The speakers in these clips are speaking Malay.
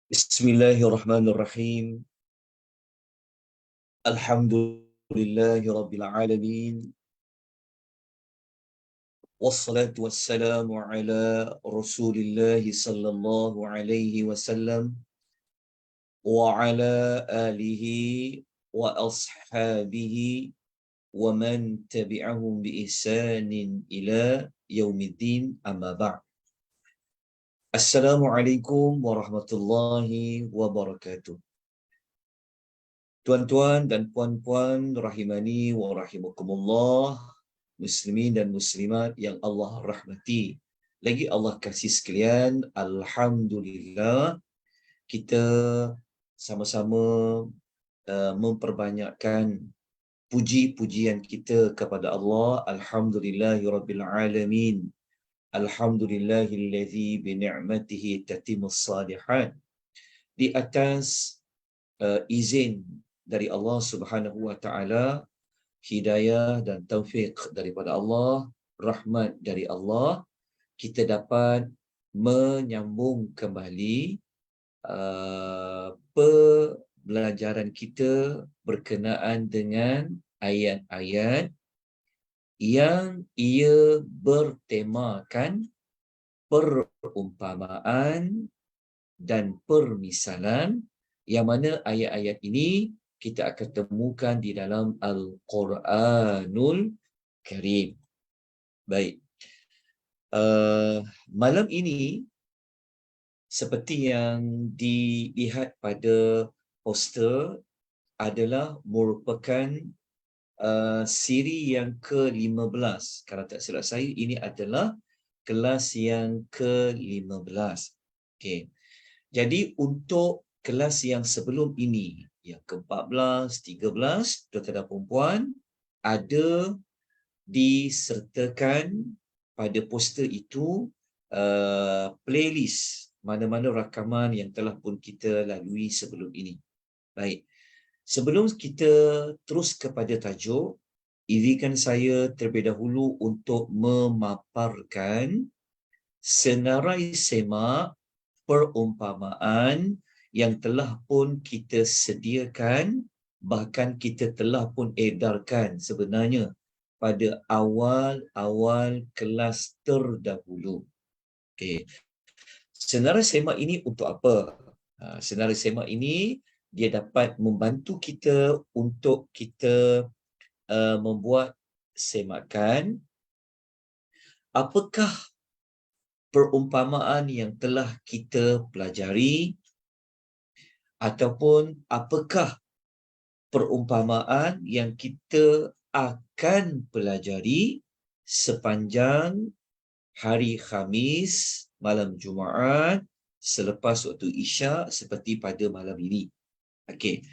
Bismillahirrahmanirrahim. Alhamdulillahi rabbil alamin. Wassalatu wassalamu ala Rasulillahi sallallahu alaihi wasallam wa ala alihi wa ashabihi wa man tabi'ahum bi ihsanin ila yaumiddin, amma ba'd. Assalamualaikum warahmatullahi wabarakatuh. Tuan-tuan dan puan-puan rahimani wa rahimakumullah, muslimin dan muslimat yang Allah rahmati, lagi Allah kasih sekalian, alhamdulillah kita sama-sama memperbanyakkan puji-pujian kita kepada Allah. Alhamdulillahirabbil alamin. Alhamdulillahillazi bi ni'matihi tatimmus salihat. Di atas izin dari Allah Subhanahu wa taala, hidayah dan taufik daripada Allah, rahmat dari Allah, kita dapat menyambung kembali pembelajaran kita berkenaan dengan ayat-ayat yang ia bertemakan perumpamaan dan permisalan, yang mana ayat-ayat ini kita akan temukan di dalam Al-Quranul Karim. Baik. Malam ini, seperti yang dilihat pada poster, adalah merupakan siri yang ke-15. Kalau tak silap saya, ini adalah kelas yang ke-15. Okey. Jadi untuk kelas yang sebelum ini, yang ke-14, 13, tuan-tuan dan puan-puan, ada disertakan pada poster itu playlist mana-mana rakaman yang telah pun kita lalui sebelum ini. Baik. Sebelum kita terus kepada tajuk, izinkan saya terlebih dahulu untuk memaparkan senarai semak perumpamaan yang telah pun kita sediakan, bahkan kita telah pun edarkan sebenarnya pada awal-awal kelas terdahulu. Okey. Senarai semak ini untuk apa? Senarai semak ini dia dapat membantu kita untuk kita membuat semakan apakah perumpamaan yang telah kita pelajari, ataupun apakah perumpamaan yang kita akan pelajari sepanjang hari Khamis, malam Jumaat, selepas waktu Isyak, seperti pada malam ini. Okey.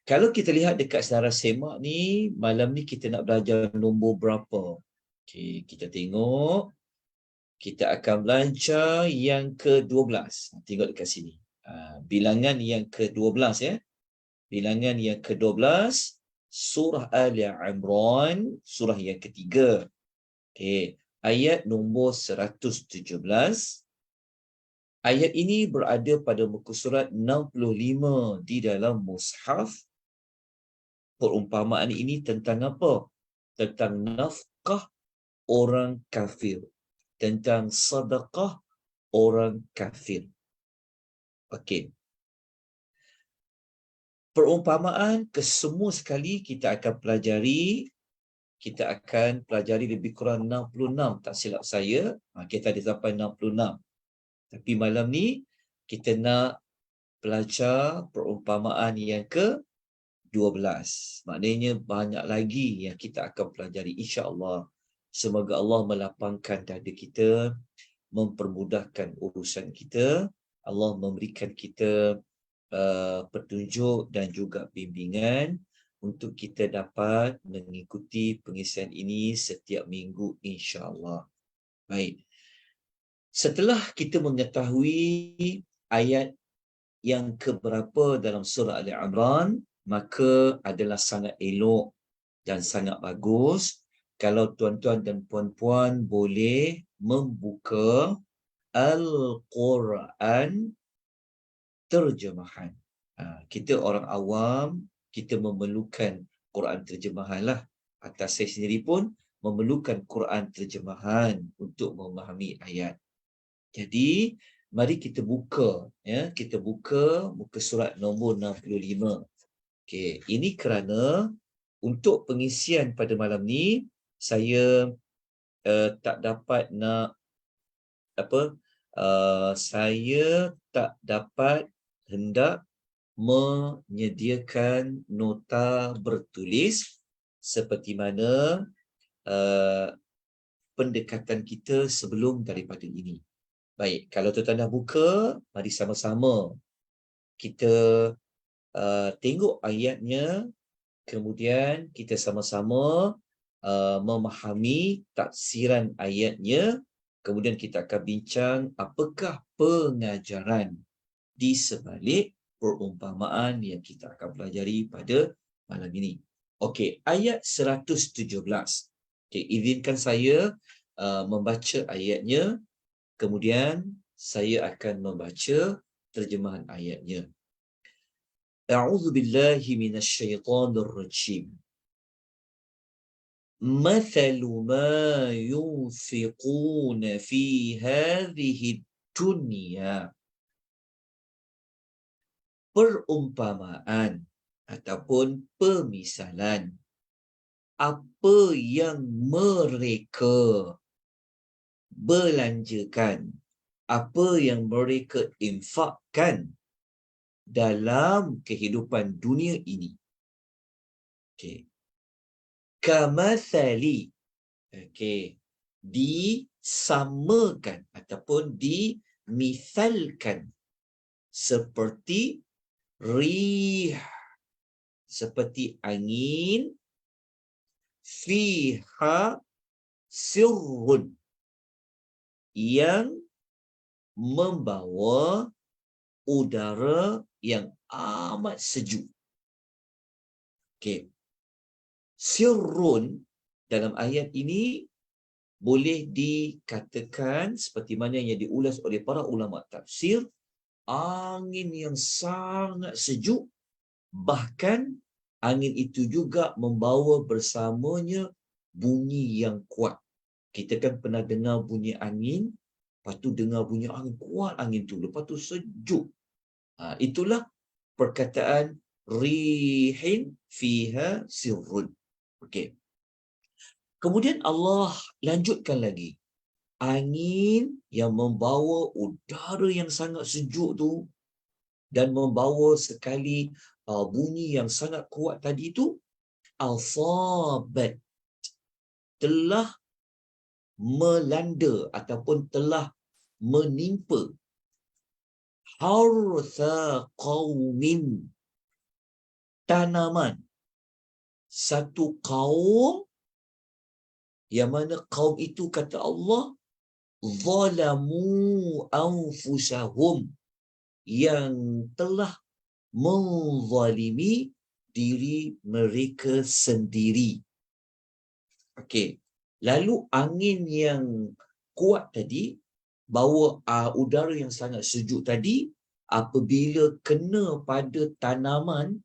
Kalau kita lihat dekat senarai semak ni, malam ni kita nak belajar nombor berapa? Okey, kita tengok. Kita akan belajar yang ke-12. Tengok dekat sini. Bilangan yang ke-12 ya. Bilangan yang ke-12, surah Ali Imran, surah yang ketiga. Okey, ayat nombor 117. Ayat ini berada pada muka surat 65 di dalam mushaf. Perumpamaan ini tentang apa? Tentang nafkah orang kafir, tentang sedekah orang kafir. Okey. Perumpamaan kesemua sekali kita akan pelajari. Kita akan pelajari lebih kurang 66, tak silap saya. Kita ada sampai 66. Tapi malam ni kita nak belajar perumpamaan yang ke-12. Maknanya banyak lagi yang kita akan pelajari, insya-Allah. Semoga Allah melapangkan dada kita, mempermudahkan urusan kita. Allah memberikan kita petunjuk dan juga bimbingan untuk kita dapat mengikuti pengisian ini setiap minggu, insya-Allah. Baik. Setelah kita mengetahui ayat yang keberapa dalam surah Ali Imran, maka adalah sangat elok dan sangat bagus kalau tuan-tuan dan puan-puan boleh membuka Al-Quran terjemahan. Kita orang awam, kita memerlukan Quran terjemahan lah. Atas saya sendiri pun memerlukan Quran terjemahan untuk memahami ayat. Jadi, mari kita buka, ya, kita buka muka surat nombor 65. Okey, ini kerana untuk pengisian pada malam ni saya tak dapat nak saya tak dapat hendak menyediakan nota bertulis seperti mana pendekatan kita sebelum daripada ini. Baik, kalau tuan-tuan dah buka, mari sama-sama kita tengok ayatnya, kemudian kita sama-sama memahami tafsiran ayatnya, kemudian kita akan bincang apakah pengajaran di sebalik perumpamaan yang kita akan pelajari pada malam ini. Okey, ayat 117. Okey, izinkan saya membaca ayatnya, kemudian saya akan membaca terjemahan ayatnya. A'udzu billahi minasyaitonir rajim. Mathalu ma yunfiquna fi hadhihi dunya. Perumpamaan ataupun pemisalan apa yang mereka belanjakan, apa yang mereka infakkan dalam kehidupan dunia ini. Okey. Kamathali. Okey. Disamakan ataupun dimisalkan seperti rih, seperti angin, fiha sirrun, yang membawa udara yang amat sejuk. Okey. Sirrun dalam ayat ini boleh dikatakan seperti mana yang diulas oleh para ulama tafsir, angin yang sangat sejuk, bahkan angin itu juga membawa bersamanya bunyi yang kuat. Kita kan pernah dengar bunyi angin, lepas tu dengar bunyi angin kuat, angin tu, lepas tu sejuk. Itulah perkataan rihin fiha sirrun. Okey. Kemudian Allah lanjutkan lagi. Angin yang membawa udara yang sangat sejuk tu dan membawa sekali bunyi yang sangat kuat tadi tu, asabat, telah melanda ataupun telah menimpa hartha qaumin, tanaman satu kaum, yang mana kaum itu kata Allah zalamu anfusahum, yang telah menzalimi diri mereka sendiri. Okey. Lalu angin yang kuat tadi bawa udara yang sangat sejuk tadi, apabila kena pada tanaman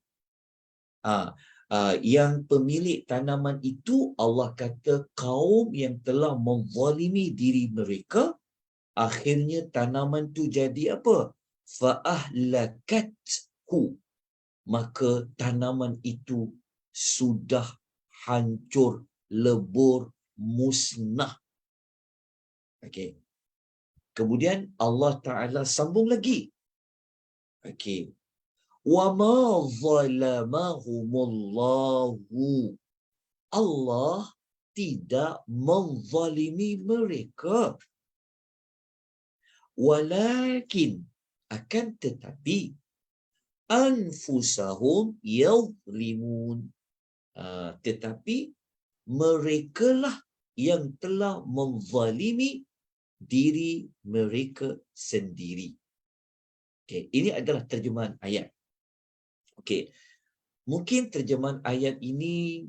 yang pemilik tanaman itu, Allah kata kaum yang telah menzalimi diri mereka, akhirnya tanaman tu jadi apa? Fa'ahlakathu, maka tanaman itu sudah hancur, lebur, musnah. Okey. Kemudian Allah Ta'ala sambung lagi. Okey. Wa ma zalamahumullahu, Allah tidak menzalimi mereka. Walakin, akan tetapi, anfusahum yadhlimun, tetapi merekalah yang telah menzalimi diri mereka sendiri. Okey, ini adalah terjemahan ayat. Okey. Mungkin terjemahan ayat ini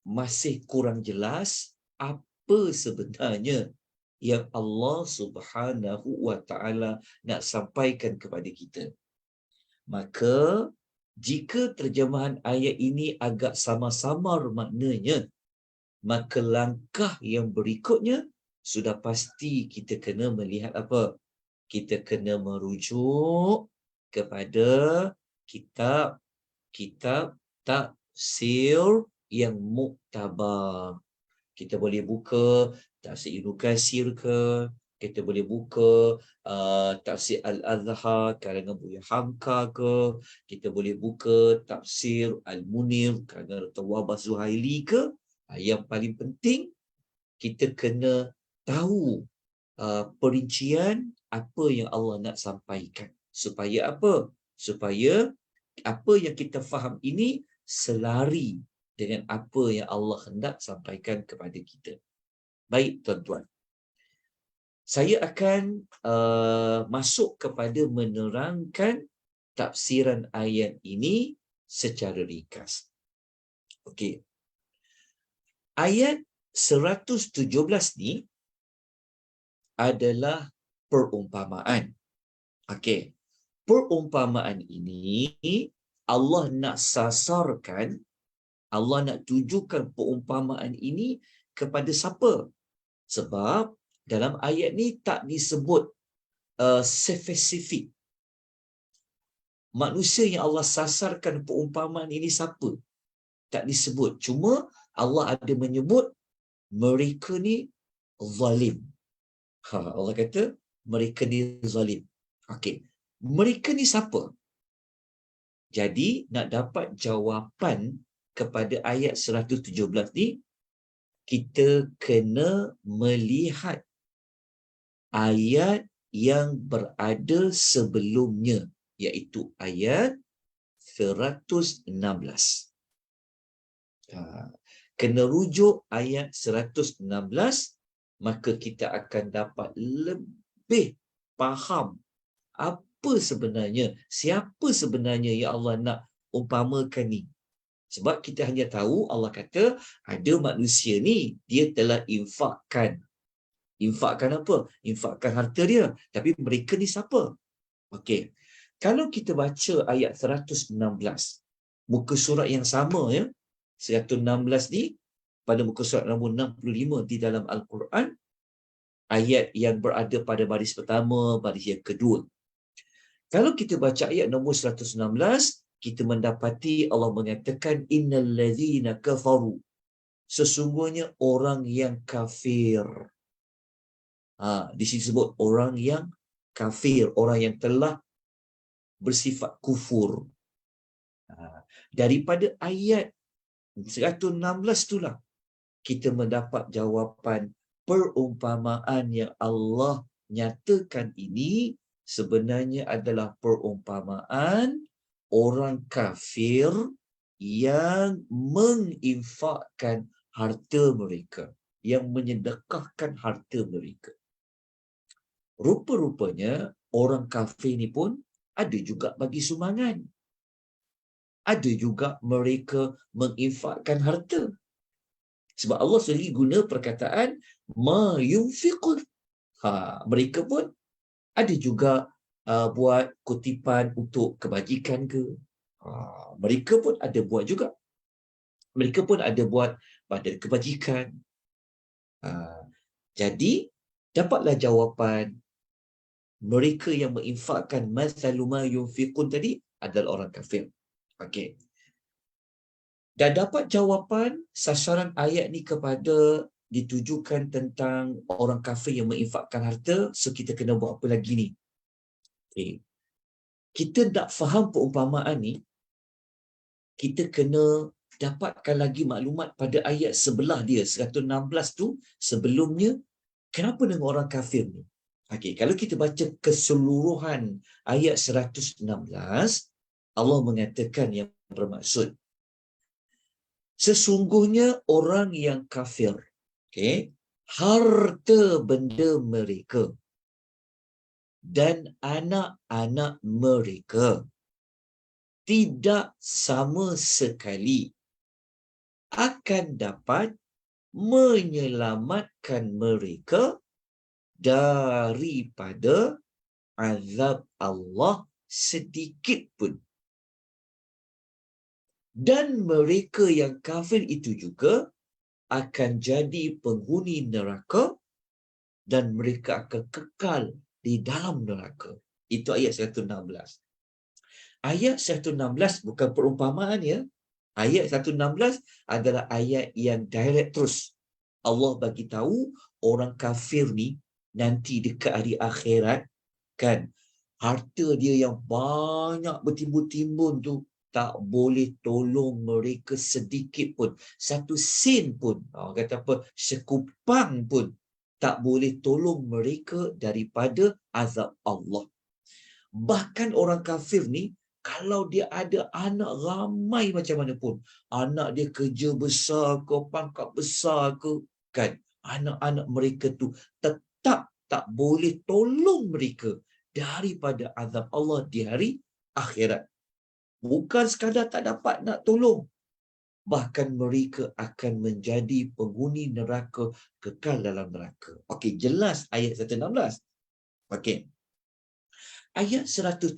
masih kurang jelas apa sebenarnya yang Allah Subhanahu wa Ta'ala nak sampaikan kepada kita. Maka jika terjemahan ayat ini agak samar-samar maknanya, maka langkah yang berikutnya sudah pasti kita kena melihat apa? Kita kena merujuk kepada kitab tafsir yang muktabar. Kita boleh buka tafsir Ibnu Katsir ke, kita boleh buka tafsir Al-Azhar karangan Buya Hamka ke, kita boleh buka tafsir Al-Munir karangan Dr. Wahbah Zuhaili ke. Yang paling penting kita kena tahu perincian apa yang Allah nak sampaikan. Supaya apa? Supaya apa yang kita faham ini selari dengan apa yang Allah hendak sampaikan kepada kita. Baik tuan-tuan. Saya akan masuk kepada menerangkan tafsiran ayat ini secara ringkas. Okey. Ayat 117 ni adalah perumpamaan. Okey. Perumpamaan ini Allah nak sasarkan, Allah nak tujukan perumpamaan ini kepada siapa? Sebab dalam ayat ni tak disebut spesifik manusia yang Allah sasarkan perumpamaan ini siapa. Tak disebut. Cuma Allah ada menyebut mereka ni zalim. Allah kata mereka ni zalim. Okey. Mereka ni siapa? Jadi nak dapat jawapan kepada ayat 117 ni, kita kena melihat ayat yang berada sebelumnya, iaitu ayat 116. Kena rujuk ayat 116, maka kita akan dapat lebih faham apa sebenarnya, siapa sebenarnya yang Allah nak umpamakan ni. Sebab kita hanya tahu Allah kata ada manusia ni dia telah infakkan. Infakkan apa? Infakkan harta dia. Tapi mereka ni siapa? Okey. Kalau kita baca ayat 116, muka surat yang sama ya. 116 ni pada muka surat nombor 65 di dalam Al-Quran, ayat yang berada pada baris pertama, baris yang kedua. Kalau kita baca ayat nombor 116, kita mendapati Allah mengatakan innal ladzina kafaru, sesungguhnya orang yang kafir. Di sini sebut orang yang kafir, orang yang telah bersifat kufur. Daripada ayat 116 itulah kita mendapat jawapan perumpamaan yang Allah nyatakan ini sebenarnya adalah perumpamaan orang kafir yang menginfakkan harta mereka, yang menyedekahkan harta mereka. Rupa-rupanya orang kafir ni pun ada juga bagi sumbangan. Ada juga mereka menginfakkan harta. Sebab Allah sendiri guna perkataan ma yunfiqun. Mereka pun ada juga buat kutipan untuk kebajikan ke. Mereka pun ada buat juga. Mereka pun ada buat pada kebajikan. Jadi dapatlah jawapan, mereka yang menginfakkan mathalu ma yunfiqun tadi adalah orang kafir. Okey. Dan dapat jawapan sasaran ayat ni kepada ditujukan tentang orang kafir yang menginfakkan harta, so kita kena buat apa lagi ni? Okay. Kita nak faham perumpamaan ni, kita kena dapatkan lagi maklumat pada ayat sebelah dia, 116 tu, sebelumnya, kenapa dengan orang kafir ni? Okay, kalau kita baca keseluruhan ayat 116, Allah mengatakan yang bermaksud, sesungguhnya orang yang kafir, okay, harta benda mereka dan anak-anak mereka tidak sama sekali akan dapat menyelamatkan mereka daripada azab Allah sedikit pun. Dan mereka yang kafir itu juga akan jadi penghuni neraka dan mereka akan kekal di dalam neraka. Itu ayat 116. Ayat 116 bukan perumpamaan ya. Ayat 116 adalah ayat yang direct terus. Allah bagi tahu orang kafir ni nanti dekat hari akhirat kan, harta dia yang banyak bertimbun-timbun tu tak boleh tolong mereka sedikit pun. Satu sen pun, kata apa, sekupang pun tak boleh tolong mereka daripada azab Allah. Bahkan orang kafir ni, kalau dia ada anak ramai macam mana pun, anak dia kerja besar ke, pangkat besar ke, kan, anak-anak mereka tu tetap tak boleh tolong mereka daripada azab Allah di hari akhirat. Bukan sekadar tak dapat nak tolong, bahkan mereka akan menjadi penghuni neraka, kekal dalam neraka. Okey, jelas ayat 116. Okey. Ayat 117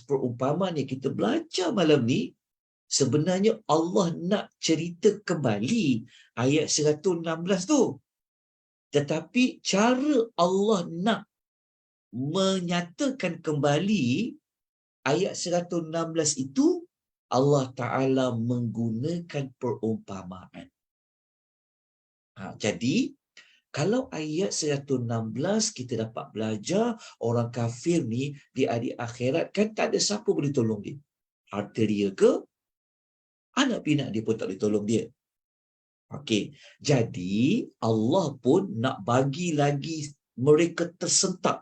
perumpamaan yang kita belajar malam ni, sebenarnya Allah nak cerita kembali ayat 116 tu. Tetapi cara Allah nak menyatakan kembali ayat 116 itu, Allah Ta'ala menggunakan perumpamaan. Jadi, kalau ayat 116 kita dapat belajar orang kafir ni di hari akhirat kan tak ada siapa boleh tolong dia. Harta dia ke, anak pinak dia pun tak boleh tolong dia. Okey, jadi Allah pun nak bagi lagi mereka tersentak,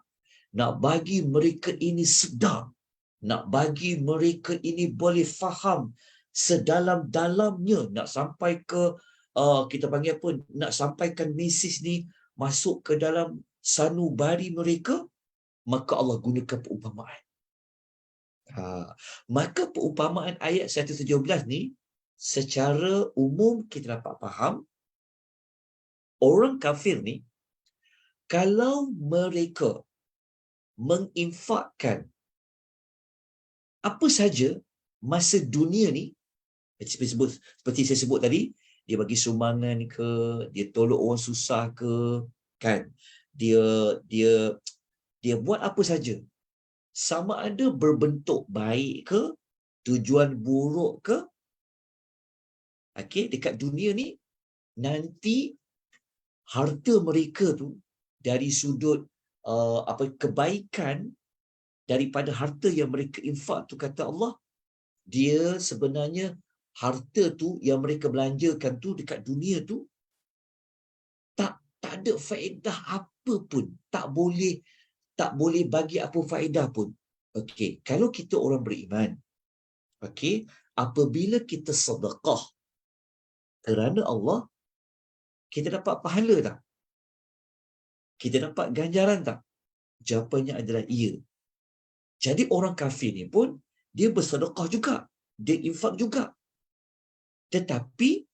nak bagi mereka ini sedar, nak bagi mereka ini boleh faham sedalam-dalamnya, nak sampai ke kita panggil apa, nak sampaikan mesej ni masuk ke dalam sanubari mereka, maka Allah gunakan perumpamaan. Maka perumpamaan ayat 117 ni secara umum kita dapat faham orang kafir ni kalau mereka menginfakkan apa saja masa dunia ni, seperti saya sebut tadi, dia bagi sumbangan ke, dia tolong orang susah ke, kan, dia buat apa saja, sama ada berbentuk baik ke, tujuan buruk ke, okey, dekat dunia ni nanti harta mereka tu dari sudut kebaikan daripada harta yang mereka infak tu, kata Allah, dia sebenarnya harta tu yang mereka belanjakan tu dekat dunia tu tak ada faedah apa pun, tak boleh bagi apa faedah pun. Okey, kalau kita orang beriman, okey, apabila kita sedekah kerana Allah, kita dapat pahala tak? Kita dapat ganjaran tak? Jawapannya adalah iya. Jadi orang kafir ni pun dia bersedekah juga, dia infak juga, tetapi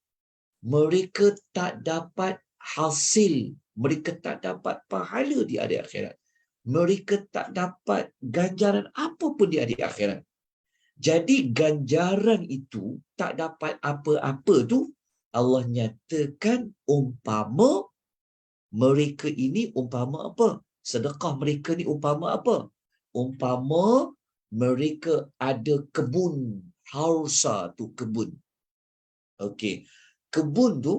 mereka tak dapat hasil, mereka tak dapat pahala di hari akhirat, mereka tak dapat ganjaran apa pun di hari akhirat. Jadi ganjaran itu tak dapat apa-apa tu, Allah nyatakan umpama mereka ini, umpama apa? Sedekah mereka ni umpama apa? Umpama mereka ada kebun, harsa tu kebun. Okey, kebun tu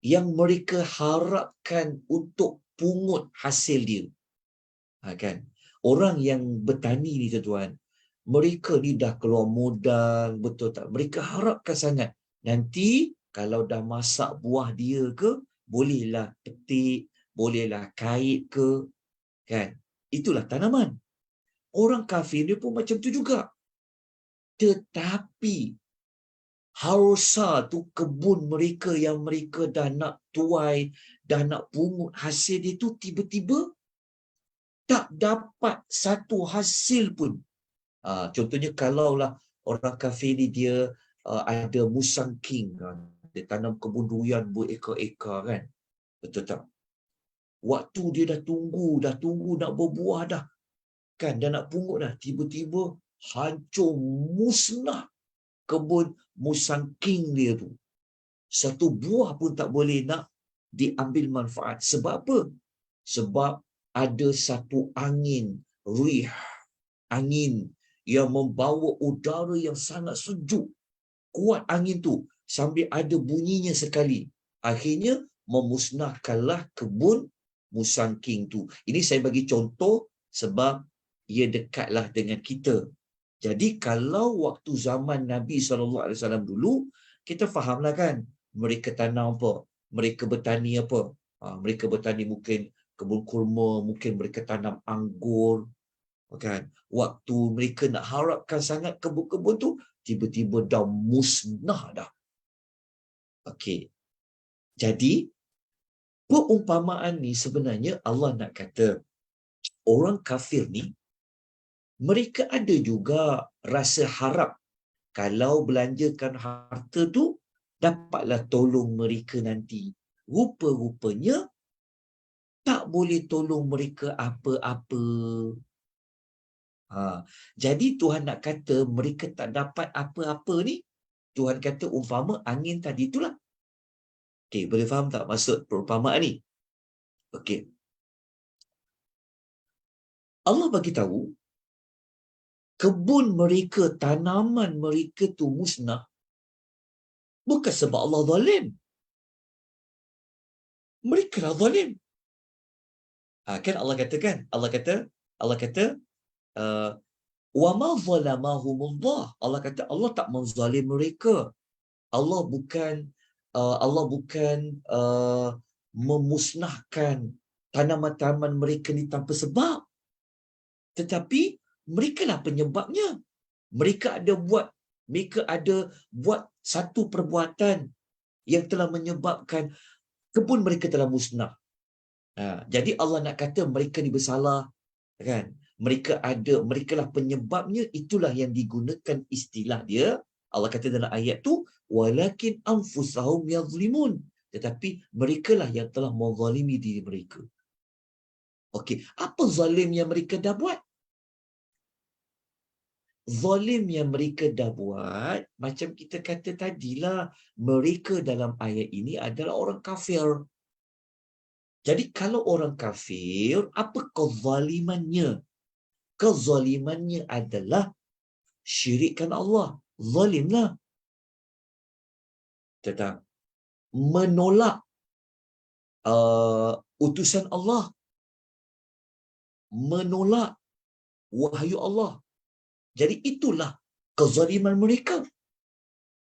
yang mereka harapkan untuk pungut hasil dia. Kan? Orang yang bertani ni tuan-tuan, mereka ni dah keluar modal, betul tak? Mereka harapkan sangat nanti kalau dah masak buah dia ke, bolehlah petik, bolehlah kait ke, kan? Itulah tanaman. Orang kafir dia pun macam tu juga. Tetapi harsa tu kebun mereka yang mereka dah nak tuai, dah nak pungut hasil dia tu, tiba-tiba tak dapat satu hasil pun. Contohnya kalaulah orang kafir ni dia ada musang king, kan? Dia tanam kebun durian berekar-ekar, kan? Betul tak? Waktu dia dah tunggu nak berbuah dah, makan, dah nak pungut dah. Tiba-tiba hancur, musnah kebun musang king dia tu. Satu buah pun tak boleh nak diambil manfaat. Sebab apa? Sebab ada satu angin, rih, angin yang membawa udara yang sangat sejuk. Kuat angin tu sambil ada bunyinya sekali. Akhirnya memusnahkanlah kebun musang king tu. Ini saya bagi contoh sebab ia dekatlah dengan kita. Jadi kalau waktu zaman Nabi SAW dulu, kita fahamlah kan, mereka tanam apa? Mereka bertani apa? Mereka bertani mungkin kebun kurma, mungkin mereka tanam anggur, kan? Waktu mereka nak harapkan sangat kebun-kebun tu, tiba-tiba dah musnah dah. Okey. Jadi, perumpamaan ni sebenarnya Allah nak kata, orang kafir ni, mereka ada juga rasa harap kalau belanjakan harta tu, dapatlah tolong mereka nanti. Rupa-rupanya, tak boleh tolong mereka apa-apa. Jadi Tuhan nak kata mereka tak dapat apa-apa ni, Tuhan kata umpama angin tadi itulah. Okey, boleh faham tak maksud perumpamaan ni? Okey. Allah bagi tahu, kebun mereka, tanaman mereka tu musnah, bukan sebab Allah zalim. Mereka lah zalim. Kan Allah katakan, Allah kata, wa ma zalamahumullah. Allah kata Allah tak menzalim mereka. Allah bukan memusnahkan tanaman-tanaman mereka ni tanpa sebab. Tetapi mereka lah penyebabnya. Mereka ada buat satu perbuatan yang telah menyebabkan kebun mereka telah musnah. Jadi Allah nak kata mereka ni bersalah, kan? Mereka lah penyebabnya, itulah yang digunakan istilah dia. Allah kata dalam ayat tu, walakin anfusahum yazlimun. Tetapi merekalah yang telah menzalimi diri mereka. Okey, apa zalim yang mereka dah buat? Zalim yang mereka dah buat, macam kita kata tadilah, mereka dalam ayat ini adalah orang kafir. Jadi kalau orang kafir, apa kezalimannya? Kezalimannya adalah syirikkan Allah. Zalimlah. Tetap menolak utusan Allah, menolak wahyu Allah. Jadi itulah kezaliman mereka.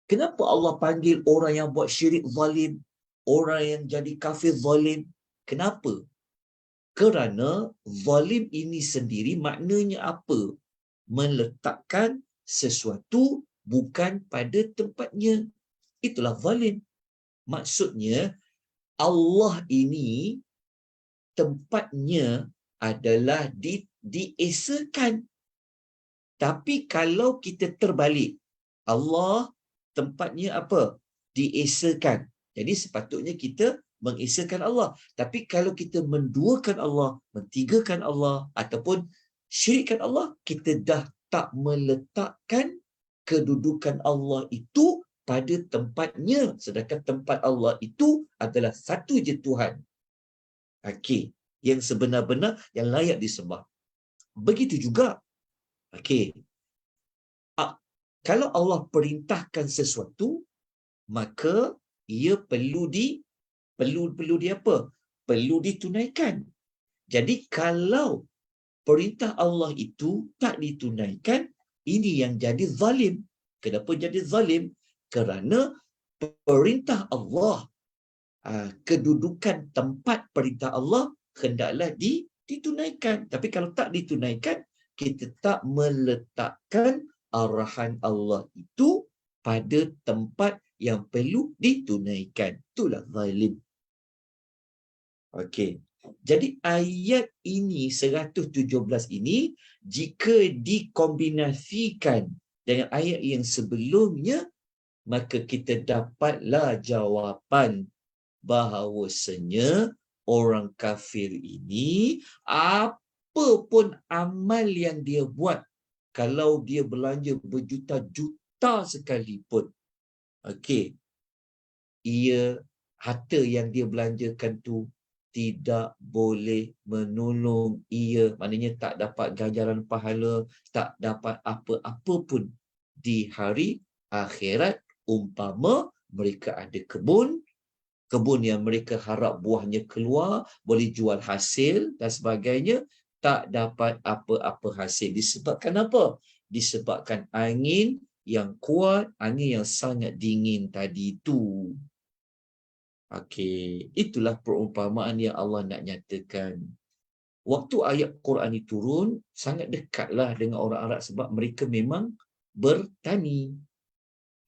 Kenapa Allah panggil orang yang buat syirik zalim, orang yang jadi kafir zalim? Kenapa? Kerana zalim ini sendiri maknanya apa? Meletakkan sesuatu bukan pada tempatnya. Itulah zalim. Maksudnya Allah ini tempatnya adalah diesakan. Tapi kalau kita terbalik, Allah tempatnya apa? Diesakan. Jadi sepatutnya kita mengesakan Allah. Tapi kalau kita menduakan Allah, mentigakan Allah ataupun syirikkan Allah, kita dah tak meletakkan kedudukan Allah itu pada tempatnya. Sedangkan tempat Allah itu adalah satu je Tuhan. Okey, yang sebenar-benar yang layak disembah. Begitu juga. Okey. Kalau Allah perintahkan sesuatu, maka ia perlu di apa? Perlu ditunaikan. Jadi kalau perintah Allah itu tak ditunaikan, ini yang jadi zalim. Kenapa jadi zalim? Kerana perintah Allah, kedudukan tempat perintah Allah hendaklah ditunaikan. Tapi kalau tak ditunaikan, kita tak meletakkan arahan Allah itu pada tempat yang perlu ditunaikan. Itulah zalim. Okey. Jadi ayat ini 117 ini jika dikombinasikan dengan ayat yang sebelumnya, maka kita dapatlah jawapan bahawasanya orang kafir ini apa pun amal yang dia buat, kalau dia belanja berjuta-juta sekalipun, okey, ia harta yang dia belanjakan tu tidak boleh menolong ia, maknanya tak dapat ganjaran pahala, tak dapat apa-apa pun di hari akhirat. Umpama mereka ada kebun yang mereka harap buahnya keluar, boleh jual hasil dan sebagainya, tak dapat apa-apa hasil. Disebabkan apa? Disebabkan angin yang kuat, angin yang sangat dingin tadi tu. Okey, itulah perumpamaan yang Allah nak nyatakan. Waktu ayat Quran ini turun, sangat dekatlah dengan orang Arab sebab mereka memang bertani.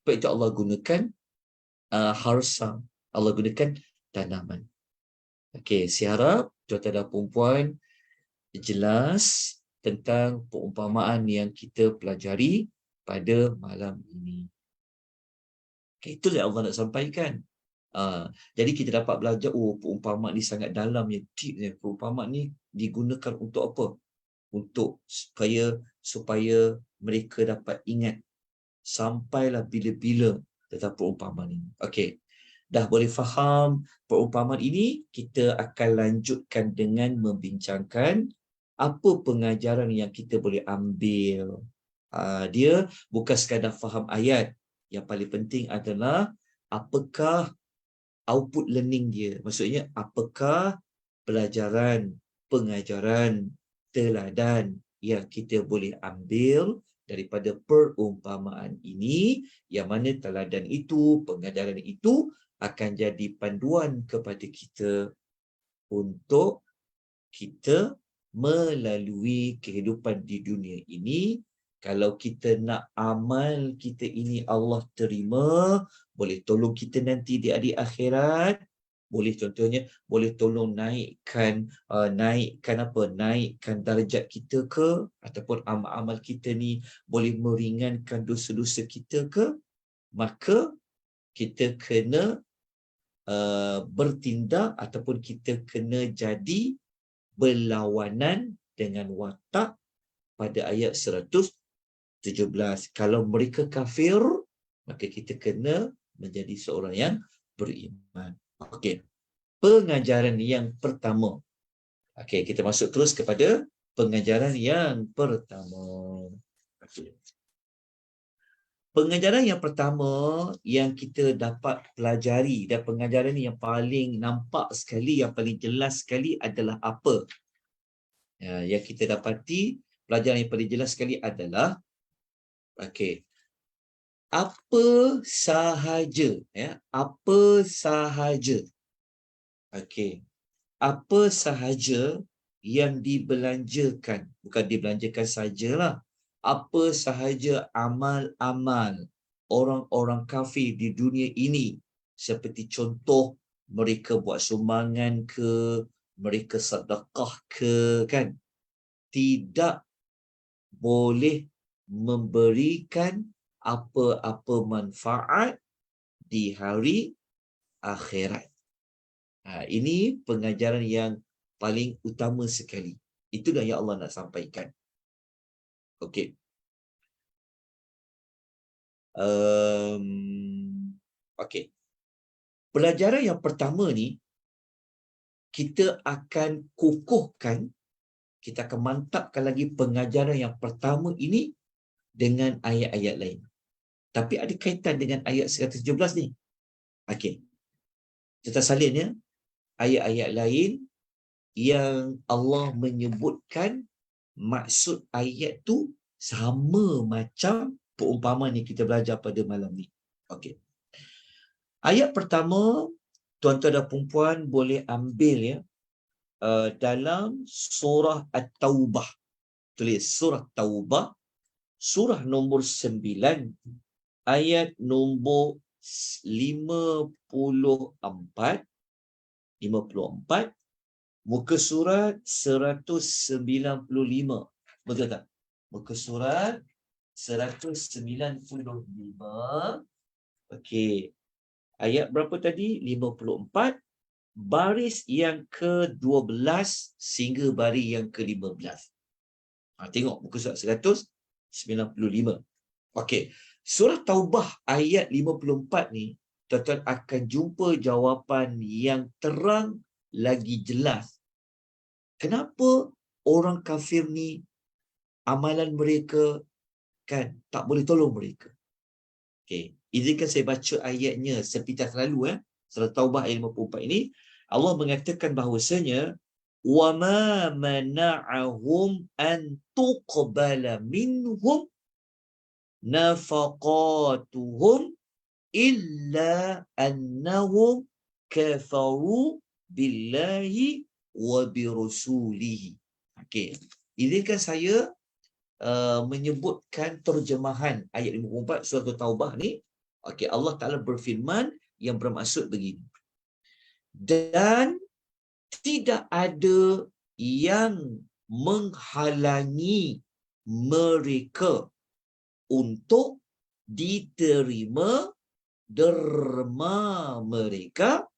Sebab itu Allah gunakan harsa, Allah gunakan tanaman. Okey, saya harap tuan-tuan dan puan-puan jelas tentang perumpamaan yang kita pelajari pada malam ini. Okay, itulah yang Allah nak sampaikan. Jadi kita dapat belajar, perumpamaan ni sangat dalam ya, deep ya. Perumpamaan ni digunakan untuk apa? Untuk supaya mereka dapat ingat sampailah bila-bila tentang perumpamaan ini. Okey. Dah boleh faham perumpamaan ini, kita akan lanjutkan dengan membincangkan apa pengajaran yang kita boleh ambil. Dia bukan sekadar faham ayat. Yang paling penting adalah apakah output learning dia. Maksudnya apakah pelajaran, pengajaran, teladan yang kita boleh ambil daripada perumpamaan ini, yang mana teladan itu, pengajaran itu akan jadi panduan kepada kita untuk kita melalui kehidupan di dunia ini. Kalau kita nak amal kita ini Allah terima, boleh tolong kita nanti di hari akhirat, boleh contohnya boleh tolong naikkan darjat kita ke, ataupun amal-amal kita ni boleh meringankan dosa-dosa kita ke, maka kita kena bertindak ataupun kita kena jadi berlawanan dengan watak pada ayat 117. Kalau mereka kafir, maka kita kena menjadi seorang yang beriman. Okey. Pengajaran yang pertama. Okey, kita masuk terus kepada pengajaran yang pertama. Okey. Pengajaran yang pertama yang kita dapat pelajari, dan pengajaran yang paling nampak sekali, yang paling jelas sekali adalah apa? Yang kita dapati, pelajaran yang paling jelas sekali adalah okey, apa sahaja okey, apa sahaja yang dibelanjakan, bukan dibelanjakan sajalah, apa sahaja amal-amal orang-orang kafir di dunia ini, seperti contoh mereka buat sumbangan ke, mereka sedekah ke, kan, tidak boleh memberikan apa-apa manfaat di hari akhirat. Ini pengajaran yang paling utama sekali. Itulah yang Allah nak sampaikan. Okey. Okey. Pelajaran yang pertama ni, kita akan kukuhkan, kita akan mantapkan lagi pengajaran yang pertama ini dengan ayat-ayat lain. Tapi ada kaitan dengan ayat 117 ni. Okey. Kita salin ya. Ayat-ayat lain yang Allah menyebutkan maksud ayat tu sama macam perumpamaan yang kita belajar pada malam ni. Okey. Ayat pertama, tuan-tuan dan puan-puan boleh ambil ya, dalam surah At-Taubah. Tulis surah Taubah, surah nombor 9, ayat nombor 54, muka surat 195. Betul tak? Muka surat 195. Okey. Ayat berapa tadi? 54, baris yang ke-12 sehingga baris yang ke-15. Tengok muka surat 195. Okey. Surah Taubah ayat 54 ni, tuan-tuan akan jumpa jawapan yang terang lagi jelas. Kenapa orang kafir ni amalan mereka kan tak boleh tolong mereka? Okey, izinkan saya baca ayatnya sepintas lalu Surah Taubah ayat 54 ini. Allah mengatakan bahawasanya wama mana'ahum an tuqbala minhum nafaqatuhum illa annahum kafaru billahi wa birasulihi. Okey, izinkan saya menyebutkan terjemahan ayat 54 surah Taubah ni. Okey, Allah Taala berfirman yang bermaksud begini. Dan tidak ada yang menghalangi mereka untuk diterima derma mereka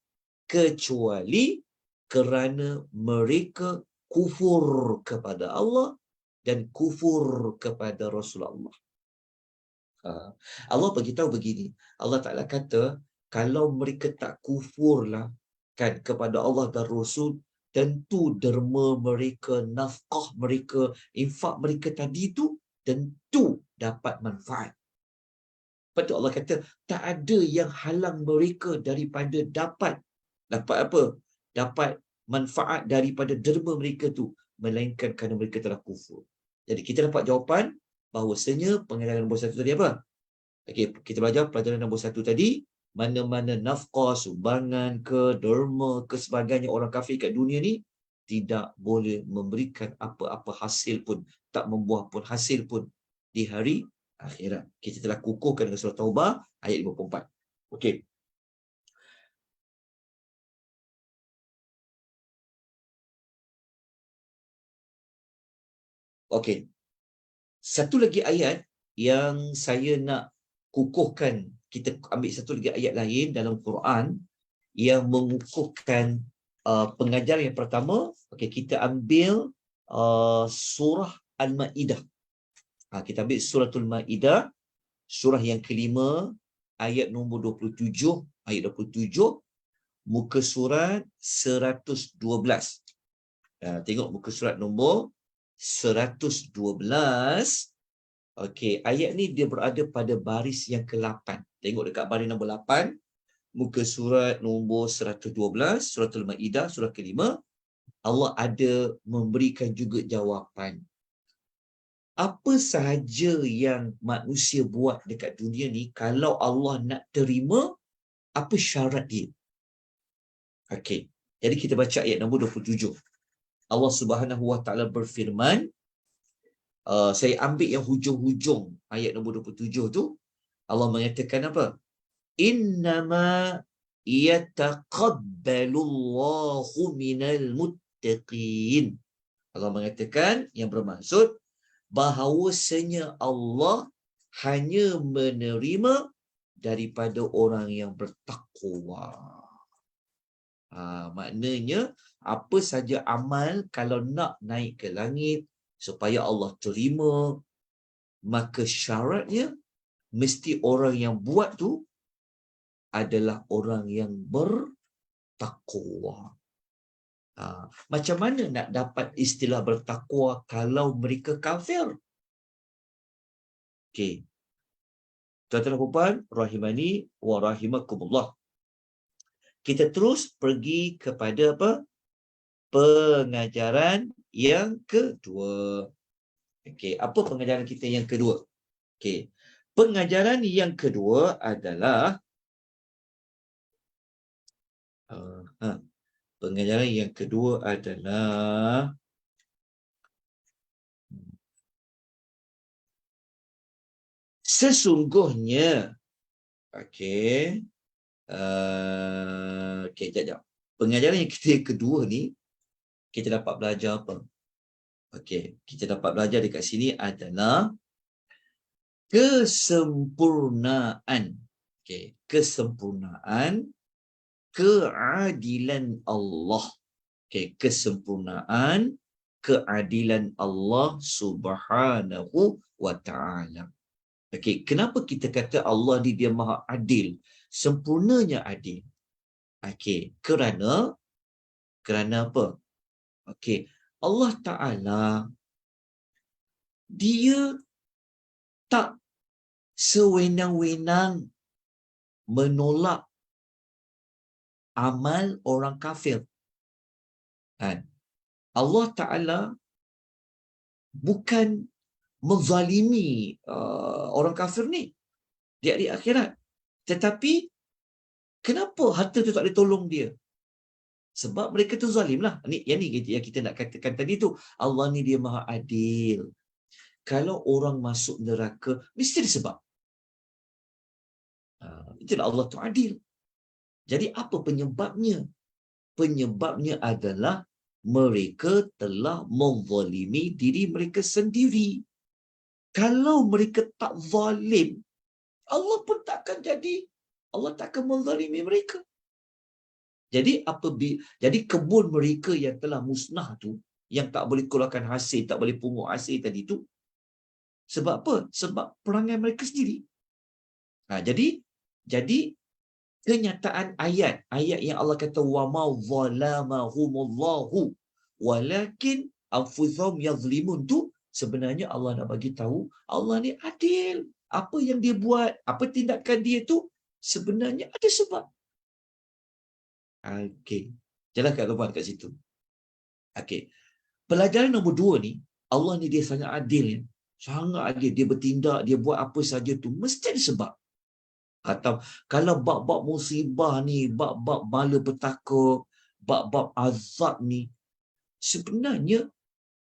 kecuali kerana mereka kufur kepada Allah dan kufur kepada Rasulullah. Allah beritahu begini. Allah Ta'ala kata, kalau mereka tak kufurlah kan kepada Allah dan Rasul, tentu derma mereka, nafkah mereka, infak mereka tadi tu tentu dapat manfaat. Lepas tu Allah kata, tak ada yang halang mereka daripada dapat apa? Dapat manfaat daripada derma mereka tu, melainkan kerana mereka telah kufur. Jadi kita dapat jawapan bahawasanya pengajaran nombor 1 tadi apa? Okey, kita belajar pelajaran nombor 1 tadi, mana-mana nafkah, sumbangan ke, derma ke sebagainya orang kafir kat dunia ni tidak boleh memberikan apa-apa hasil pun, tak membuah pun hasil pun di hari akhirat. Kita telah kukuhkan dengan surah Taubah ayat 54. Okey. Okey. Satu lagi ayat yang saya nak kukuhkan, kita ambil satu lagi ayat lain dalam Quran yang mengukuhkan pengajaran yang pertama. Okey, kita ambil surah Al-Maidah. Kita ambil suratul Maidah, surah yang kelima, ayat nombor 27, ayat 27, muka surat 112. Tengok muka surat nombor 112. Okey, ayat ni dia berada pada baris yang ke-8. Tengok dekat baris nombor 8, muka surat nombor 112, suratul Maidah, surah kelima. Allah ada memberikan juga jawapan. Apa sahaja yang manusia buat dekat dunia ni, kalau Allah nak terima, apa syarat dia? Okey, jadi kita baca ayat nombor 27. Allah Subhanahu Wa Taala berfirman, saya ambil yang hujung-hujung ayat nombor 27 tu. Allah mengatakan apa? Innama yataqabbalullahu minal muttaqin. Allah mengatakan yang bermaksud bahawasanya Allah hanya menerima daripada orang yang bertakwa. Maknanya apa saja amal kalau nak naik ke langit supaya Allah terima, maka syaratnya mesti orang yang buat tu adalah orang yang bertakwa. Macam mana nak dapat istilah bertakwa kalau mereka kafir? Okey. Tuan-tuan dan puan, rahimani wa rahimakumullah. Kita terus pergi kepada apa? Pengajaran yang kedua. Okey, apa pengajaran kita yang kedua? Okey. Pengajaran yang kedua adalah pengajaran yang kedua adalah sesungguhnya. Okey. Okey, jap. Pengajaran yang kita yang kedua ni, kita dapat belajar apa? Okey, kita dapat belajar dekat sini adalah kesempurnaan. Okey, kesempurnaan keadilan Allah. Okay, kesempurnaan keadilan Allah Subhanahu wa taala. Okey, kenapa kita kata Allah ni dia Maha Adil, sempurnanya adil? Okey, kerana apa? Okey, Allah Taala dia tak sewenang-wenang menolak amal orang kafir. Kan? Allah Taala bukan menzalimi orang kafir ni di hari akhirat. Tetapi kenapa harta tu tak boleh tolong dia? Sebab mereka tu zalim lah. Yang kita nak katakan tadi tu. Allah ni dia Maha Adil. Kalau orang masuk neraka, mesti ada sebab. Itulah Allah tu adil. Jadi apa penyebabnya? Penyebabnya adalah mereka telah menzalimi diri mereka sendiri. Kalau mereka tak zalim, Allah pun takkan jadi. Allah takkan menzalimi mereka. Jadi kebun mereka yang telah musnah tu, yang tak boleh keluarkan hasil, tak boleh pungut hasil tadi tu, sebab apa? Sebab perangai mereka sendiri. Jadi kenyataan ayat yang Allah kata wa ma zalamahumullahu walakin anfusahum yazlimun tu, sebenarnya Allah nak bagi tahu Allah ni adil. Apa yang dia buat, apa tindakan dia tu sebenarnya ada sebab. Okey. Jalan kat depan kat situ. Okey. Pelajaran nombor 2 ni, Allah ni dia sangat adil ya. Sangat adil. Dia bertindak, dia buat apa saja tu mesti ada sebab. Atau kalau bab-bab musibah ni, bab-bab malapetaka, bab-bab azab ni, sebenarnya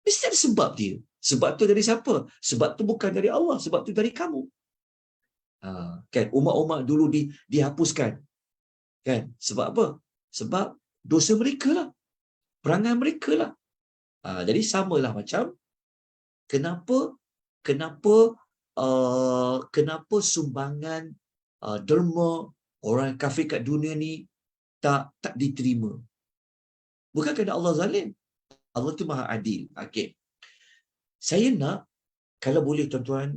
mesti ada sebab dia. Sebab tu dari siapa? Sebab tu bukan dari Allah, sebab tu dari kamu. Kan umat-umat dulu dihapuskan. Kan? Sebab apa? Sebab dosa mereka lah. Perangai mereka lah. Jadi samalah macam kenapa sumbangan derma orang kafir kat dunia ni tak diterima. Bukan kerana Allah zalim. Allah tu Maha Adil. Okey. Saya nak, kalau boleh tuan-tuan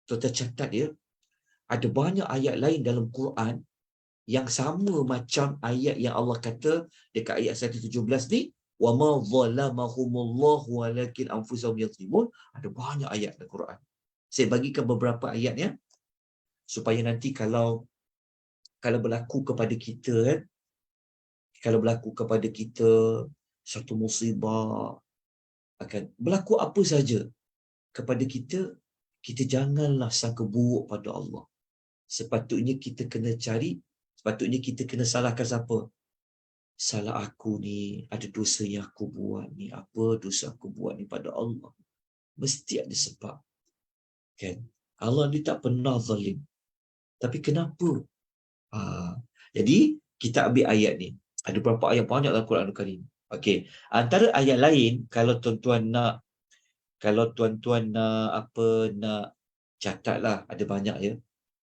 catat ya, ada banyak ayat lain dalam Quran yang sama macam ayat yang Allah kata dekat ayat 117 ni, wa ma zalamahumullahu walakin anfusahum yazlimun. Ada banyak ayat dalam Quran. Saya bagikan beberapa ayat ya, supaya nanti kalau berlaku kepada kita kan, kalau berlaku kepada kita satu musibah, akan berlaku apa saja kepada kita, kita janganlah sangka buruk pada Allah. Sepatutnya kita kena salahkan siapa? Salah aku ni, ada dosa yang aku buat ni, apa dosa aku buat ni pada Allah. Mesti ada sebab. Kan? Allah ni tak pernah zalim. Tapi kenapa? Jadi kita ambil ayat ni. Ada berapa ayat banyak dalam Quran Karim. Okey. Antara ayat lain, kalau tuan-tuan nak catatlah, ada banyak ya.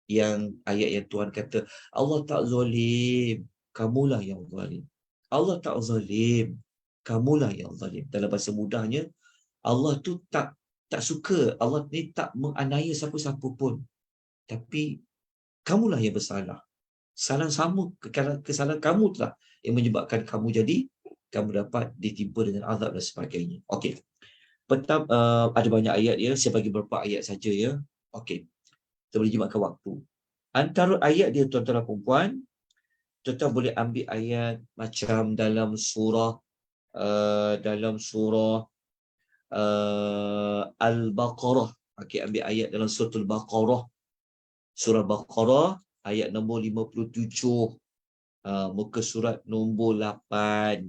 Yang ayat yang Tuhan kata, Allah tak zalim, kamulah yang zalim. Allah tak zalim, kamulah yang zalim. Dalam bahasa mudahnya, Allah tu tak suka, Allah ni tak menganiaya siapa-siapa pun. Tapi kamulah yang bersalah. Kesalahan kamu telah yang menyebabkan kamu dapat ditimpa dengan azab dan sebagainya. Okey. Ada banyak ayat ya, saya bagi beberapa ayat saja ya. Okey. Kita boleh jimatkan waktu. Antara ayat dia tuan-tuan dan puan-puan, tuan-tuan boleh ambil ayat macam dalam surah Al-Baqarah. Okey, ambil ayat dalam surah Al-Baqarah. Surah Baqarah ayat nombor 57. Muka surat nombor 8.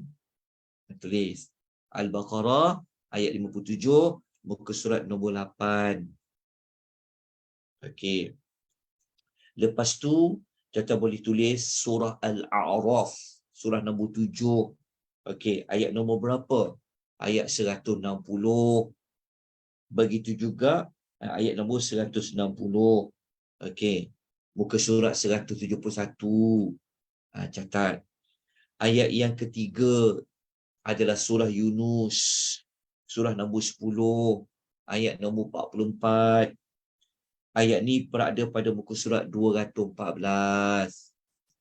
Tulis Al-Baqarah ayat 57, muka surat nombor 8. Okey. Lepas tu kita boleh tulis surah Al-A'raf, surah nombor 7. Okey, ayat nombor berapa? Ayat 160. Begitu juga ayat nombor 160. Okey. Muka surat 171. Catat. Ayat yang ketiga adalah surah Yunus, surah nombor 10, ayat nombor 44. Ayat ni berada pada muka surat 214.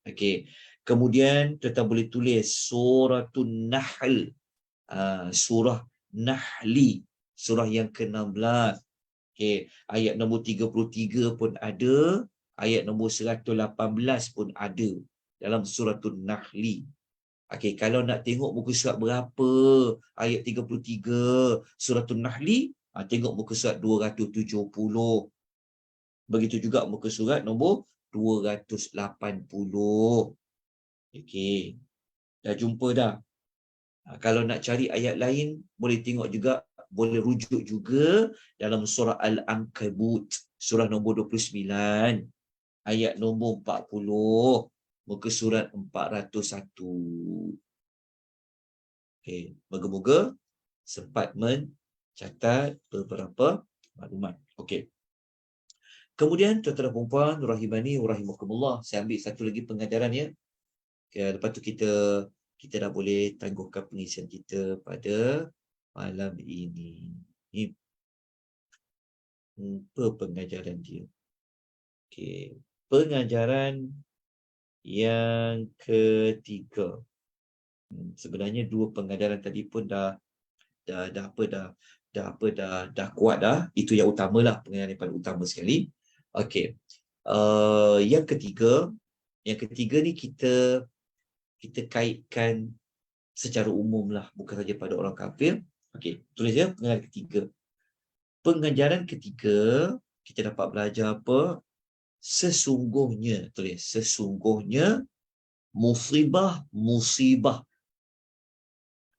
Okey. Kemudian kita boleh tulis suratul Nahl. Surah Nahli, surah yang ke-16. Okey, ayat nombor 33 pun ada, ayat nombor 118 pun ada dalam suratul Nahli. Okey, kalau nak tengok muka surat berapa ayat 33 suratul Nahli, tengok muka surat 270. Begitu juga muka surat nombor 280. Okey, dah jumpa dah. Kalau nak cari ayat lain, boleh tengok juga, boleh rujuk juga dalam surah Al-Ankabut, surah nombor 29, ayat nombor 40, muka surat 401. Okay. Moga-moga sempat mencatat beberapa maklumat. Okey. Kemudian, tuan-tuan dan puan-puan, rahimani wa rahimakumullah, saya ambil satu lagi pengajaran ya. Okay, lepas tu kita dah boleh tangguhkan pengisian kita pada malam ini. Ini apa pengajaran dia? Okey, pengajaran yang ketiga. Sebenarnya dua pengajaran tadi pun dah kuat dah. Itu yang utamalah, pengajaran yang paling utama sekali. Okey. Yang ketiga ni kita kaitkan secara umum lah, bukan saja pada orang kafir. Okey, tulis ya pengajaran ketiga. Pengajaran ketiga, kita dapat belajar apa? Sesungguhnya, tulis, sesungguhnya musibah.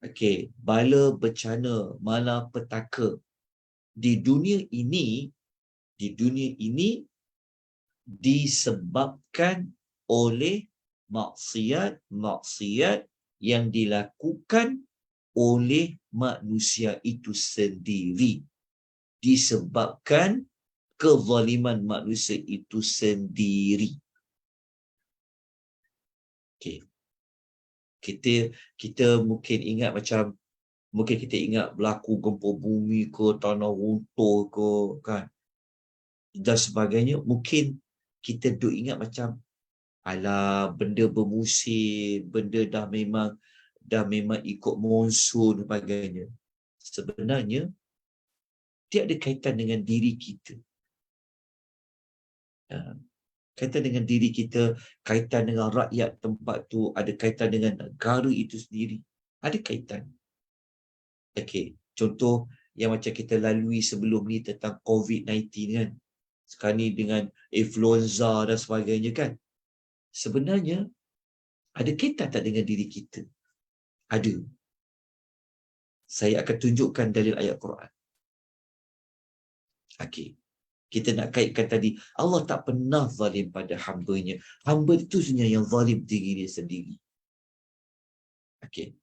Okey, bala bencana, malapetaka di dunia ini disebabkan oleh maksiat yang dilakukan oleh manusia itu sendiri. Disebabkan kezaliman manusia itu sendiri. Okey. Kita mungkin ingat mungkin kita ingat berlaku gempa bumi ke, tanah runtuh ke, kan, dan sebagainya. Mungkin kita duk ingat macam, alah, benda bermusim, benda dah memang ikut monsun dan sebagainya. Sebenarnya tiada kaitan dengan diri kita. Kaitan dengan diri kita, kaitan dengan rakyat tempat tu, ada kaitan dengan negara itu sendiri. Ada kaitan. Okey, contoh yang macam kita lalui sebelum ni tentang COVID-19 kan. Sekarang ni dengan influenza dan sebagainya kan. Sebenarnya ada kaitan tak dengan diri kita? Ada. Saya akan tunjukkan dalil ayat Quran. Okey. Kita nak kaitkan tadi, Allah tak pernah zalim pada hamba-Nya. Hamba itu sebenarnya yang zalim diri dia sendiri. Okey.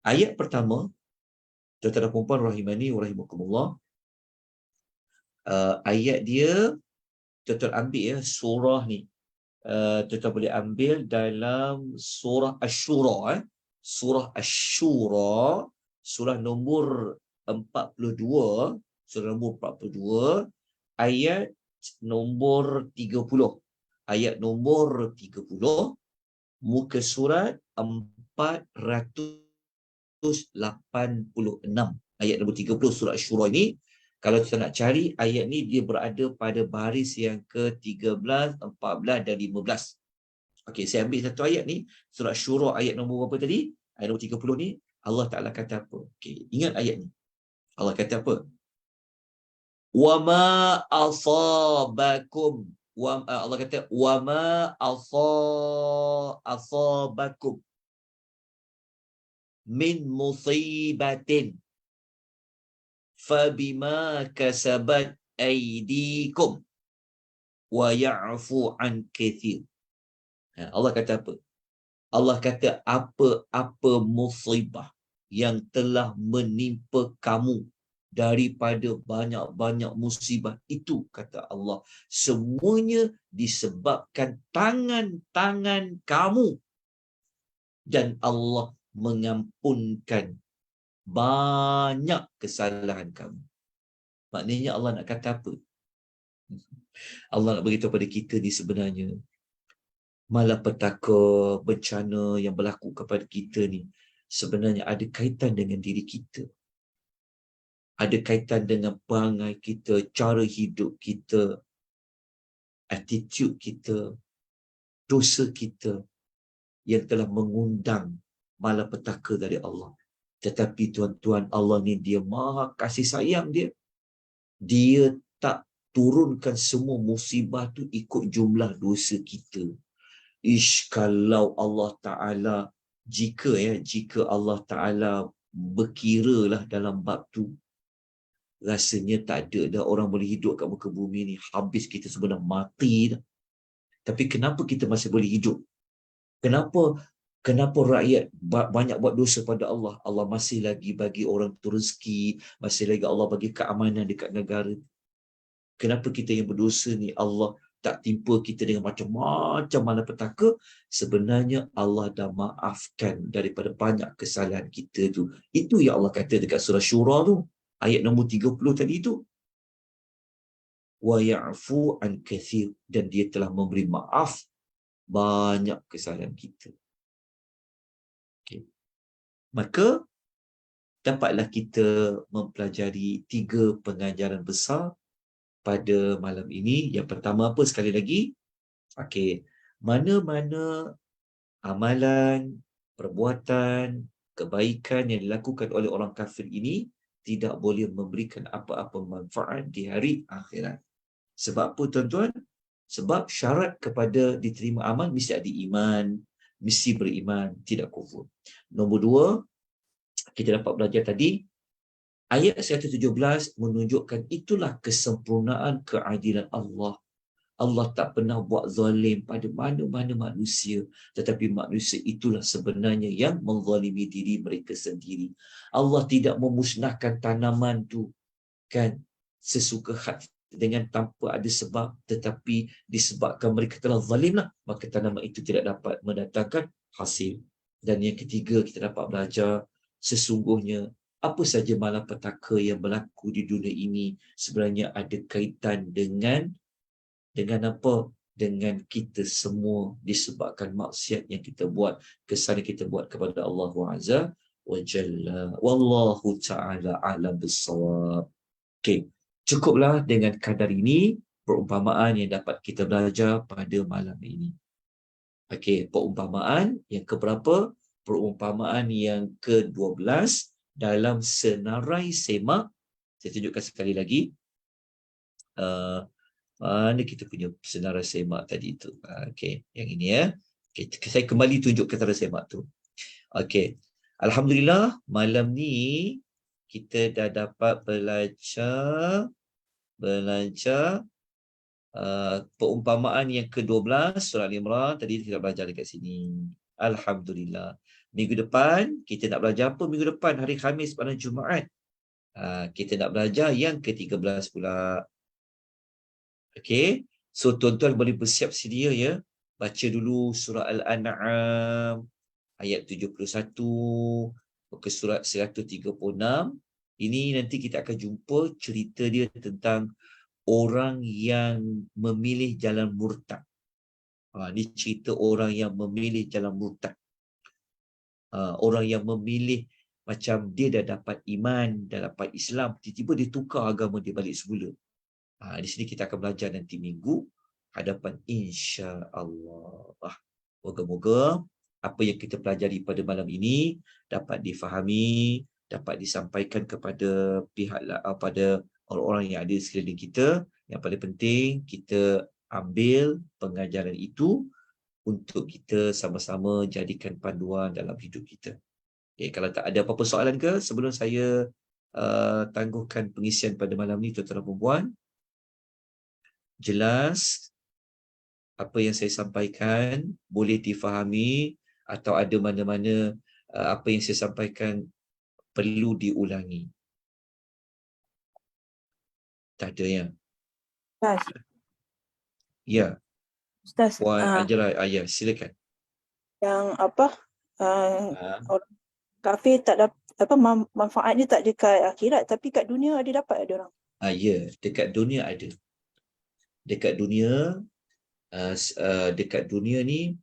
Ayat pertama, tuan-tuan dan puan-puan rahimani wa rahimakumullah. Ayat dia, tuan-tuan ambil ya, surah ni. Tuan-tuan boleh ambil dalam surah Asy-Syura. Surah Asy-Syura, surah nombor 42, surah nombor 42, ayat nombor 30. Ayat nombor 30, muka surat 486. Ayat nombor 30 surah Asy-Syura ini, kalau kita nak cari ayat ni, dia berada pada baris yang ke-13, 14 dan 15. Okey, saya ambil satu ayat ni, surah Asy-Syura ayat nombor berapa tadi? Ayat nombor 30 ni, Allah Ta'ala kata apa? Okey, ingat ayat ni. Allah kata apa? Wama asabakum. Allah kata wama asabakum min musibatin fabima kasabat aydikum wa ya'fu an kathir. Allah kata apa? Allah kata apa-apa musibah yang telah menimpa kamu daripada banyak-banyak musibah itu, kata Allah, semuanya disebabkan tangan-tangan kamu dan Allah mengampunkan banyak kesalahan kamu. Maknanya Allah nak kata apa? Allah nak beritahu pada kita ni sebenarnya malapetaka, bencana yang berlaku kepada kita ni sebenarnya ada kaitan dengan diri kita. Ada kaitan dengan perangai kita, cara hidup kita, attitude kita, dosa kita yang telah mengundang malapetaka dari Allah. Tetapi tuan-tuan, Allah ni dia maha kasih sayang dia. Dia tak turunkan semua musibah tu ikut jumlah dosa kita. Kalau Allah Ta'ala, jika Allah Ta'ala berkiralah dalam bab tu, rasanya tak ada dah orang boleh hidup kat muka bumi ni. Habis kita sebenarnya mati dah. Tapi kenapa kita masih boleh hidup? Kenapa rakyat banyak buat dosa pada Allah? Allah masih lagi bagi orang tu rezeki, masih lagi Allah bagi keamanan dekat negara. Kenapa kita yang berdosa ni Allah tak timpa kita dengan macam-macam malapetaka? Sebenarnya Allah dah maafkan daripada banyak kesalahan kita tu. Itu yang Allah kata dekat surah Syura tu, ayat nombor 30 tadi tu. Wa ya'fu an kathir, dan dia telah memberi maaf banyak kesalahan kita. Okay. Maka dapatlah kita mempelajari 3 pengajaran besar pada malam ini. Yang pertama apa sekali lagi? Okey, mana-mana amalan, perbuatan, kebaikan yang dilakukan oleh orang kafir ini tidak boleh memberikan apa-apa manfaat di hari akhirat. Sebab apa tuan-tuan? Sebab syarat kepada diterima amal mesti ada iman, mesti beriman, tidak kufur. Nombor 2, kita dapat belajar tadi, ayat 117 menunjukkan itulah kesempurnaan keadilan Allah. Allah tak pernah buat zalim pada mana-mana manusia, tetapi manusia itulah sebenarnya yang menzalimi diri mereka sendiri. Allah tidak memusnahkan tanaman tu kan sesuka hati dengan tanpa ada sebab, tetapi disebabkan mereka telah zalimlah, maka tanaman itu tidak dapat mendatangkan hasil. Dan yang ketiga, kita dapat belajar sesungguhnya apa saja malapetaka yang berlaku di dunia ini sebenarnya ada kaitan dengan apa? Dengan kita semua disebabkan maksiat yang kita buat, kesalahan kita buat kepada Allah Azza wa Jalla. Wallahu ta'ala a'lam bissawab. Okey, cukuplah dengan kadar ini perumpamaan yang dapat kita belajar pada malam ini. Okey, perumpamaan yang keberapa? Perumpamaan yang ke-12 dalam senarai semak. Saya tunjukkan sekali lagi. Mana kita punya senarai semak tadi tu? Okey, yang ini ya. Okay, saya kembali tunjuk senarai semak tu. Okey. Alhamdulillah, malam ni kita dah dapat belajar perumpamaan yang ke-12 surah Al-Imran. Tadi kita belajar dekat sini. Alhamdulillah. Minggu depan kita nak belajar apa? Minggu depan hari Khamis pada Jumaat. Kita nak belajar yang ke-13 pula. Okey. So tuan-tuan boleh bersiap sedia ya. Baca dulu surah Al-An'am ayat 71 ke surat 136. Ini nanti kita akan jumpa cerita dia tentang orang yang memilih jalan murtad. Ini cerita orang yang memilih jalan murtad. Orang yang memilih macam dia dah dapat iman, dah dapat Islam, tiba-tiba dia tukar agama dia balik semula. Di sini kita akan belajar nanti minggu hadapan insya-Allah. Moga-moga apa yang kita pelajari pada malam ini dapat difahami, dapat disampaikan kepada pihak pada orang-orang yang ada di sekeliling kita. Yang paling penting kita ambil pengajaran itu untuk kita sama-sama jadikan panduan dalam hidup kita. Okay, kalau tak ada apa-apa soalan ke sebelum saya tangguhkan pengisian pada malam ni, tuan-tuan dan puan-puan, jelas apa yang saya sampaikan boleh difahami atau ada mana-mana apa yang saya sampaikan perlu diulangi? Tak ada ya? Ustaz. Ya. Ustaz. Puan Ajra, ya, silakan. Yang apa? Ah, Orang kafir tak dapat apa, manfaatnya tak dekat akhirat, tapi kat dunia ada dapat ada orang. ya, dekat dunia ada. Dekat dunia, dekat dunia ni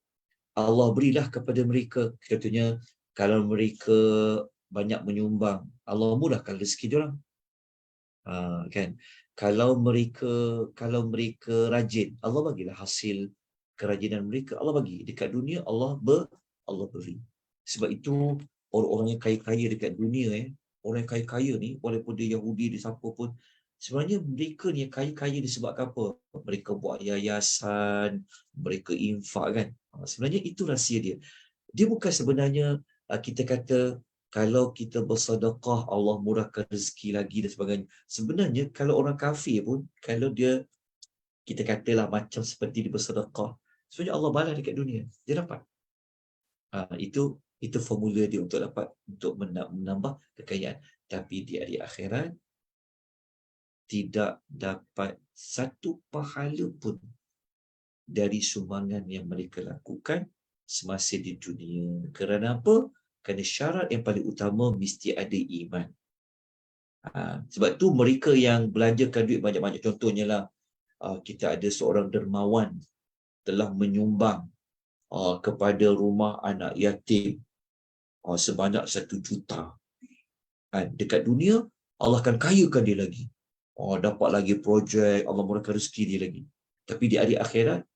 Allah berilah kepada mereka. Contohnya, kalau mereka banyak menyumbang, Allah mudahkan rezeki dia orang. Kan? Kalau mereka rajin, Allah bagilah hasil kerajinan mereka. Allah bagi dekat dunia, Allah beri. Sebab itu orang-orang yang kaya-kaya dekat dunia, orang yang kaya-kaya ni, walaupun dia Yahudi, dia siapa pun, sebenarnya mereka ni yang kaya-kaya disebabkan apa? Mereka buat yayasan, mereka infak, kan? Sebenarnya itu rahsia dia. Dia bukan sebenarnya kita kata kalau kita bersedekah Allah murahkan rezeki lagi dan sebagainya. Sebenarnya kalau orang kafir pun, kalau dia, kita katalah macam seperti dia bersedekah, sebenarnya Allah balas dekat dunia, dia dapat. Itu formula dia untuk dapat, untuk menambah kekayaan. Tapi di hari akhirat tidak dapat satu pahala pun dari sumbangan yang mereka lakukan semasa di dunia. Kerana apa? Kerana syarat yang paling utama mesti ada iman. Sebab tu mereka yang belanjakan duit banyak-banyak, contohnya lah, kita ada seorang dermawan telah menyumbang kepada rumah anak yatim sebanyak 1 juta. Dekat dunia, Allah akan kayakan dia lagi. Dapat lagi projek, Allah murahkan rezeki dia lagi. Tapi di hari akhirat,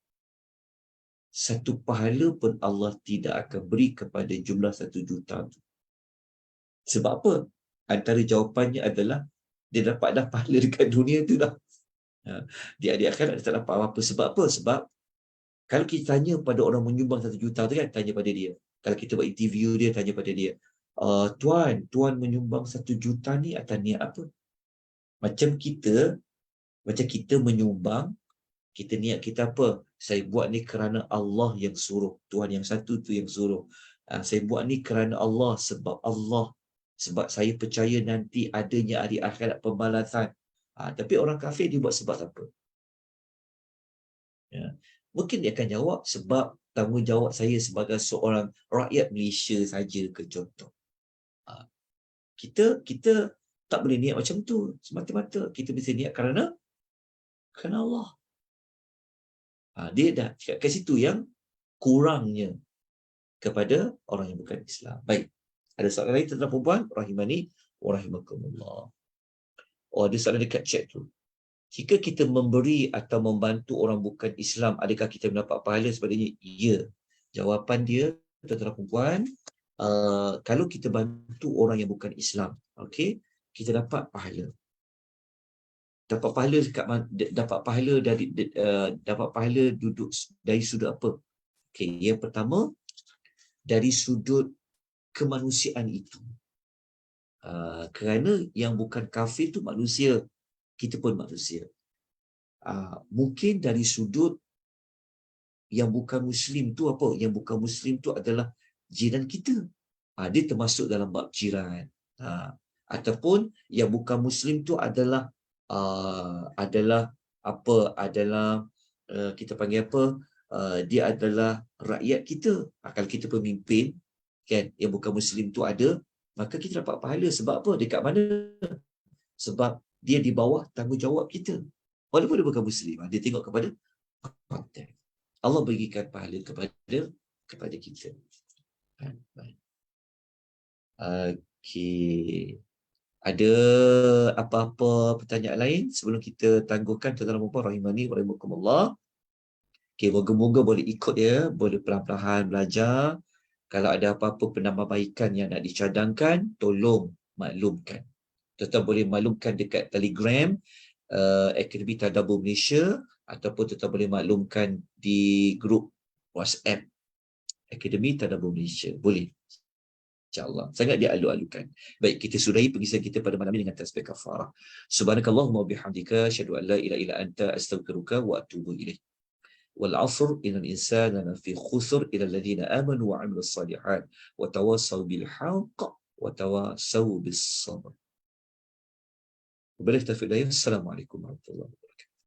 satu pahala pun Allah tidak akan beri kepada jumlah 1 juta tu. Sebab apa? Antara jawapannya adalah dia dapat dah pahala dekat dunia tu dah. Di hari akhirat dia tak dapat apa-apa. Sebab apa? Sebab kalau kita tanya pada orang menyumbang 1 juta tu, kan, tanya pada dia. Kalau kita buat interview dia, tanya pada dia, Tuan menyumbang 1 juta ni atas niat apa? Macam kita menyumbang, kita niat kita apa? Saya buat ni kerana Allah yang suruh. Tuhan yang satu tu yang suruh. Saya buat ni kerana Allah, sebab Allah. Sebab saya percaya nanti adanya hari akhirat pembalasan. Tapi orang kafir dia buat sebab apa? Ya. Mungkin dia akan jawab sebab tanggungjawab saya sebagai seorang rakyat Malaysia saja, ke contoh. Kita tak boleh niat macam tu semata-mata. Kita mesti niat kerana Allah. Dia dah cakap kat situ yang kurangnya kepada orang yang bukan Islam. Baik. Ada soalan lain tentang perempuan? Rahimani wa rahimakumullah. Ada soalan dekat chat tu. Jika kita memberi atau membantu orang bukan Islam, adakah kita mendapat pahala? Sebenarnya, ya. Jawapan dia, tuan-tuan perempuan, kalau kita bantu orang yang bukan Islam, okey, kita dapat pahala. Dapat pahala dapat pahala duduk dari sudut apa? Okey, yang pertama, dari sudut kemanusiaan itu. Kerana yang bukan kafir tu manusia, kita pun manusia. Mungkin dari sudut yang bukan Muslim tu apa? Yang bukan Muslim tu adalah jiran kita. Dia termasuk dalam bab jiran. Ataupun yang bukan Muslim tu adalah kita panggil apa? Dia adalah rakyat kita. Kalau kita pemimpin, kan, yang bukan Muslim tu ada, maka kita dapat pahala. Sebab apa? Dekat mana? Sebab dia di bawah tanggungjawab kita. Walaupun dia bukan Muslim, dia tengok kepada konteks. Allah bagikan pahala kepada kita. Okey. Ada apa-apa pertanyaan lain sebelum kita tangguhkan tuan-tuan dan puan rahimani wa rahimakumullah? Okey, moga-moga boleh ikut ya, boleh perlahan-lahan belajar. Kalau ada apa-apa penambahbaikan yang nak dicadangkan, tolong maklumkan. Tuan-tuan boleh maklumkan dekat Telegram Akademi Tadabbur Malaysia, ataupun tuan-tuan boleh maklumkan di grup WhatsApp Akademi Tadabbur Malaysia. Boleh. InsyaAllah. Sangat dialu-alukan. Baik, kita sudahi pengisah kita pada malam ini dengan tasbih kafarah. Subhanakallahumma wa bihamdika asyhadu an la ilaha illa anta astaghfiruka wa atubu ilaik. Wal 'asr innal insana lafi khusr illa alladhina amanu wa 'amilus salihat wa tawassaw bil haqq wa tawassaw bis sabr. Wabillahi taufiq. Assalamualaikum warahmatullahi wabarakatuh.